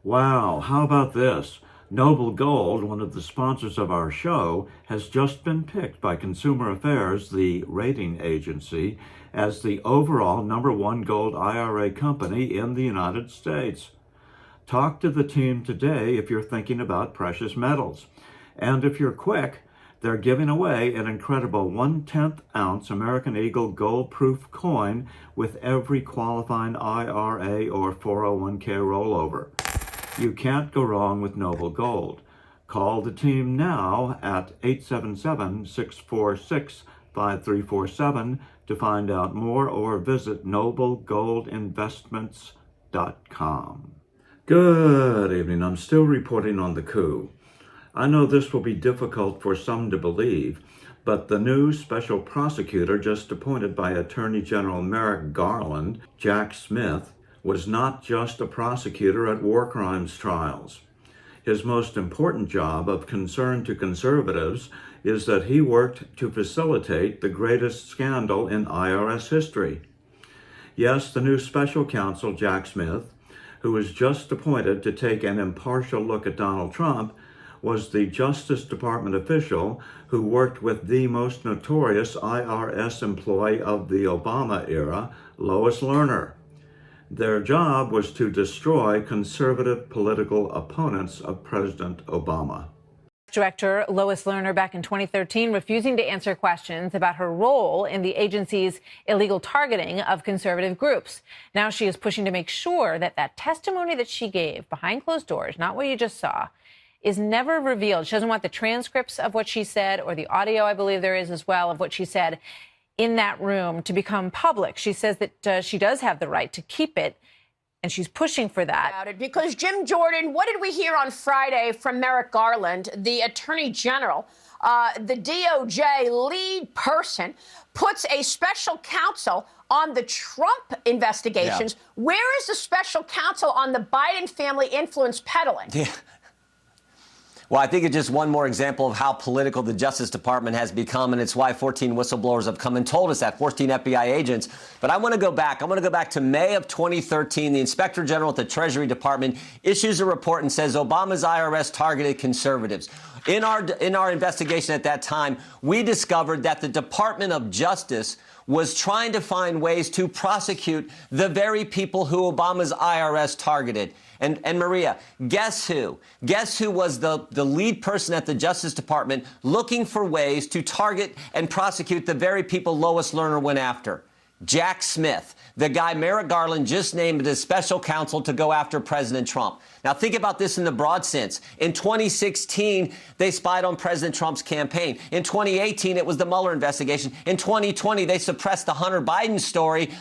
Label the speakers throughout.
Speaker 1: Wow, how about this? Noble Gold, one of the sponsors of our show, has just been picked by Consumer Affairs, the rating agency, as the overall #1 gold IRA company in the United States. Talk to the team today if you're thinking about precious metals. And if you're quick, they're giving away an incredible 1/10 ounce American Eagle gold proof coin with every qualifying IRA or 401k rollover. You can't go wrong with Noble Gold. Call the team now at 877-646-5347 to find out more, or visit noblegoldinvestments.com. Good evening. I'm still reporting on the coup. I know this will be difficult for some to believe, but the new special prosecutor just appointed by Attorney General Merrick Garland, Jack Smith, was not just a prosecutor at war crimes trials. His most important job of concern to conservatives is that he worked to facilitate the greatest scandal in IRS history. Yes, the new special counsel, Jack Smith, who was just appointed to take an impartial look at Donald Trump, was the Justice Department official who worked with the most notorious IRS employee of the Obama era, Lois Lerner. Their job was to destroy conservative political opponents of President Obama.
Speaker 2: Director Lois Lerner back in 2013 refusing to answer questions about her role in the agency's illegal targeting of conservative groups. Now she is pushing to make sure that that testimony that she gave behind closed doors, not what you just saw, is never revealed. She doesn't want the transcripts of what she said, or the audio, I believe there is as well, of what she said in that room to become public. She says that she does have the right to keep it, and she's pushing for that.
Speaker 3: Because Jim Jordan, what did we hear on Friday from Merrick Garland, the Attorney General? The DOJ lead person puts a special counsel on the Trump investigations. Yeah. Where is the special counsel on the Biden family influence peddling?
Speaker 4: Yeah. Well, I think it's just one more example of how political the Justice Department has become, and it's why 14 whistleblowers have come and told us that, 14 FBI agents. But I want to go back. I want to go back to May of 2013. The Inspector General at the Treasury Department issues a report and says Obama's IRS targeted conservatives. In our investigation at that time, we discovered that the Department of Justice was trying to find ways to prosecute the very people who Obama's IRS targeted. And Maria, guess who? Guess who was the lead person at the Justice Department looking for ways to target and prosecute the very people Lois Lerner went after? Jack Smith, the guy Merrick Garland just named as special counsel to go after President Trump. Now, think about this in the broad sense. In 2016, they spied on President Trump's campaign. In 2018, it was the Mueller investigation. In 2020, they suppressed the Hunter Biden story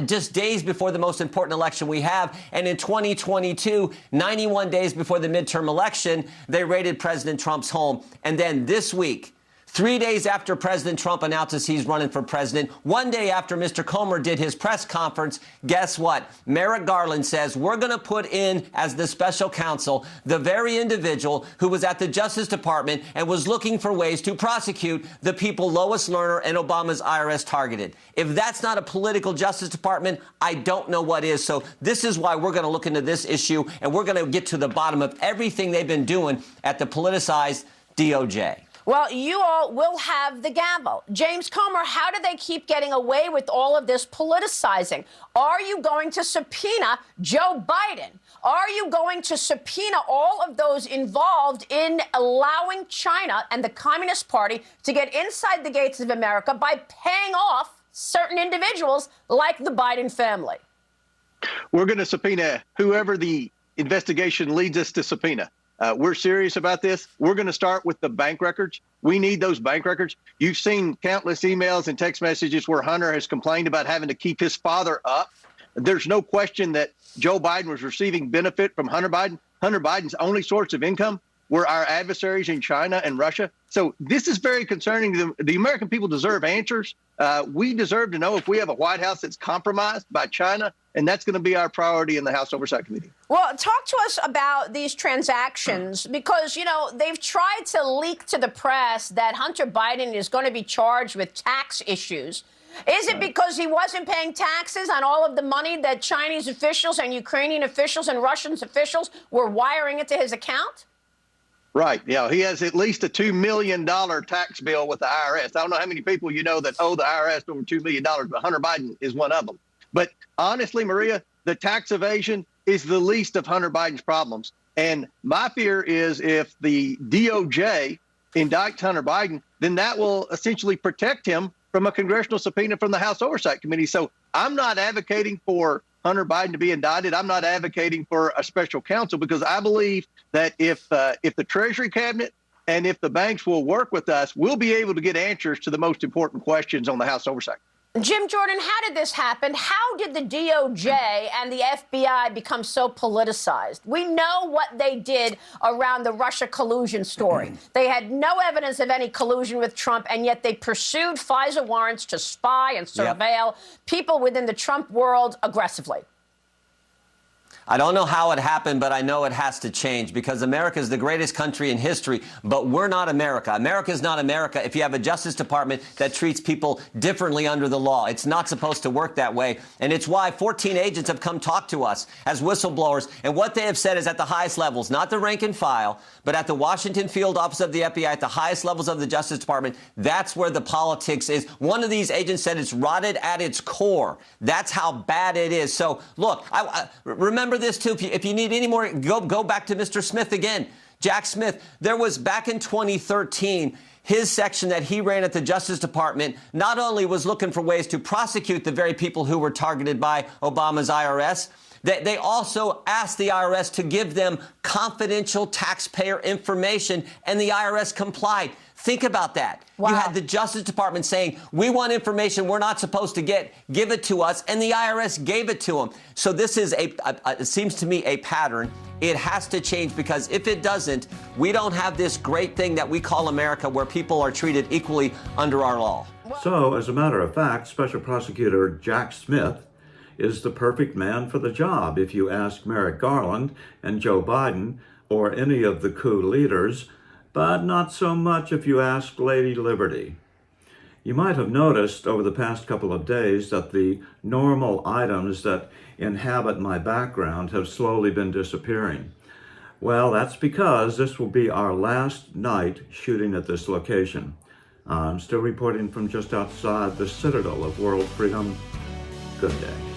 Speaker 4: just days before the most important election we have. And in 2022, 91 days before the midterm election, they raided President Trump's home. And then this week, 3 days after President Trump announces he's running for president, 1 day after Mr. Comer did his press conference, guess what? Merrick Garland says we're going to put in as the special counsel the very individual who was at the Justice Department and was looking for ways to prosecute the people Lois Lerner and Obama's IRS targeted. If that's not a political Justice Department, I don't know what is. So this is why we're going to look into this issue, and we're going to get to the bottom of everything they've been doing at the politicized DOJ.
Speaker 3: Well, you all will have the gavel. James Comer, how do they keep getting away with all of this politicizing? Are you going to subpoena Joe Biden? Are you going to subpoena all of those involved in allowing China and the Communist Party to get inside the gates of America by paying off certain individuals like the Biden family?
Speaker 5: We're going to subpoena whoever the investigation leads us to subpoena. We're serious about this. We're going to start with the bank records. We need those bank records. You've seen countless emails and text messages where Hunter has complained about having to keep his father up. There's no question that Joe Biden was receiving benefit from Hunter Biden. Hunter Biden's only source of income were our adversaries in China and Russia. So this is very concerning. The American people deserve answers. We deserve to know if we have a White House that's compromised by China, and that's going to be our priority in the House Oversight Committee.
Speaker 3: Well, talk to us about these transactions, because, you know, they've tried to leak to the press that Hunter Biden is going to be charged with tax issues. Is it because he wasn't paying taxes on all of the money that Chinese officials and Ukrainian officials and Russian officials were wiring into his account?
Speaker 5: Right. Yeah, he has at least a $2 million tax bill with the IRS. I don't know how many people you know that owe the IRS over $2 million, but Hunter Biden is one of them. But honestly, Maria, the tax evasion is the least of Hunter Biden's problems. And my fear is if the DOJ indicts Hunter Biden, then that will essentially protect him from a congressional subpoena from the House Oversight Committee. So I'm not advocating for Hunter Biden to be indicted. I'm not advocating for a special counsel, because I believe that if the Treasury Cabinet and if the banks will work with us, we'll be able to get answers to the most important questions on the House Oversight.
Speaker 3: Jim Jordan, how did this happen? How did the DOJ and the FBI become so politicized? We know what they did around the Russia collusion story. They had no evidence of any collusion with Trump, and yet they pursued FISA warrants to spy and surveil people within the Trump world aggressively.
Speaker 4: I don't know how it happened, but I know it has to change, because America is the greatest country in history, but we're not America. America is not America if you have a Justice Department that treats people differently under the law. It's not supposed to work that way, and it's why 14 agents have come talk to us as whistleblowers, and what they have said is at the highest levels, not the rank and file, but at the Washington field office of the FBI, at the highest levels of the Justice Department, that's where the politics is. One of these agents said it's rotted at its core. That's how bad it is. So, look, I remember this too. If you need any more, go back to Mr. Smith again. Jack Smith, there was back in 2013, his section that he ran at the Justice Department not only was looking for ways to prosecute the very people who were targeted by Obama's IRS, they also asked the IRS to give them confidential taxpayer information, and the IRS complied. Think about that. Wow. You had the Justice Department saying, we want information we're not supposed to get, give it to us, and the IRS gave it to them. So this is it seems to me, a pattern. It has to change, because if it doesn't, we don't have this great thing that we call America, where people are treated equally under our law.
Speaker 1: So, as a matter of fact, Special Prosecutor Jack Smith is the perfect man for the job, if you ask Merrick Garland and Joe Biden or any of the coup leaders, but not so much if you ask Lady Liberty. You might have noticed over the past couple of days that the normal items that inhabit my background have slowly been disappearing. Well, that's because this will be our last night shooting at this location. I'm still reporting from just outside the citadel of world freedom. Good day.